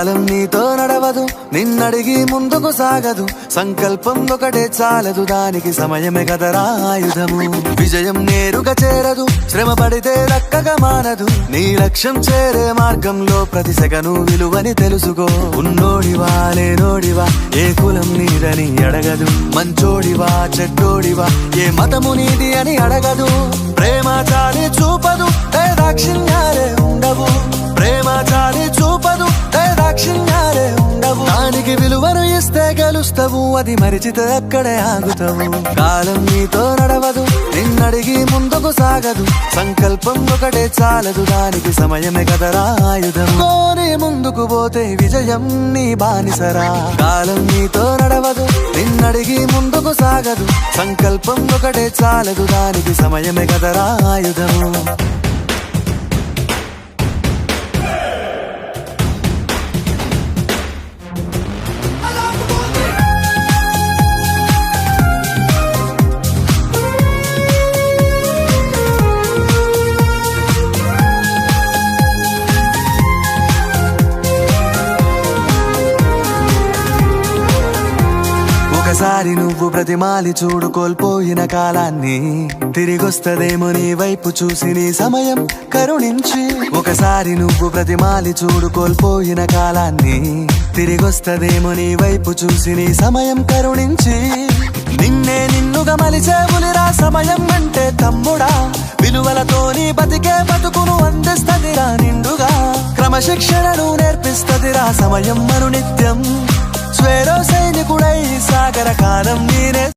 కాలం నీతో నడవదు, నిన్నడిగి ముందుకు సాగదు. సంకల్పం ఒకటే చాలదు, దానికి సమయమే కదరా ఆయుధము. విజయం నేరుగా చేరదు, శ్రమ పడితే దక్కగా మానదు. నీ లక్ష్యం చేరే మార్గంలో ప్రతి సెకను విలువని తెలుసుకో. ఉన్నోడివా లేనోడివా, ఏ కులం నీదని అడగదు. మంచోడివా చెడ్డోడివా, ఏ మతము నీది అని అడగదు. ప్రేమ చాలి చూపదు, దాక్షిణ్యాలే ఉండవు. ప్రేమ చాలి చూపదు, దాక్షిణ్యాలే ఉండవు. దానికి విలువను ఇస్తే గెలుస్తావు, అది మరిచితే అక్కడే ఆగుతావు. కాలం నీతో నడవదు, నిన్నడిగి ముందుకు సాగదు. సంకల్పం ఒకటే చాలదు, దానికి సమయమే కదరా ఆయుధం. కోరి ముందుకు పోతే విజయం నీ బానిసరా. కాలం నీతో నడవదు, నిన్నడిగి ముందుకు సాగదు. సంకల్పం ఒకటే చాలదు, దానికి సమయమే కదరా ఆయుధము. ఒకసారి నువ్వు బ్రతిమాలి చూడు కోల్పోయిన కాలాన్ని, తిరిగొస్తదేమో నీ వైపు చూసి నీ సమయం కరుణించి. ఒకసారి నువ్వు బ్రతిమాలి చూడు కోల్పోయిన కాలాన్ని, తిరిగొస్తదేమో నీ వైపు చూసి నీ సమయం కరుణించి. నిన్నే నిన్నుగా మలిచేవులిరా సమయం అంటే తమ్ముడా. విలువలతోని బతికే బతుకును అందిస్తదిరా నిండుగా. క్రమశిక్షణను నేర్పిస్తదిరా సమయం మరు నిత్యం. స్వేరో సైనికుడై సాగర కాలం నీనే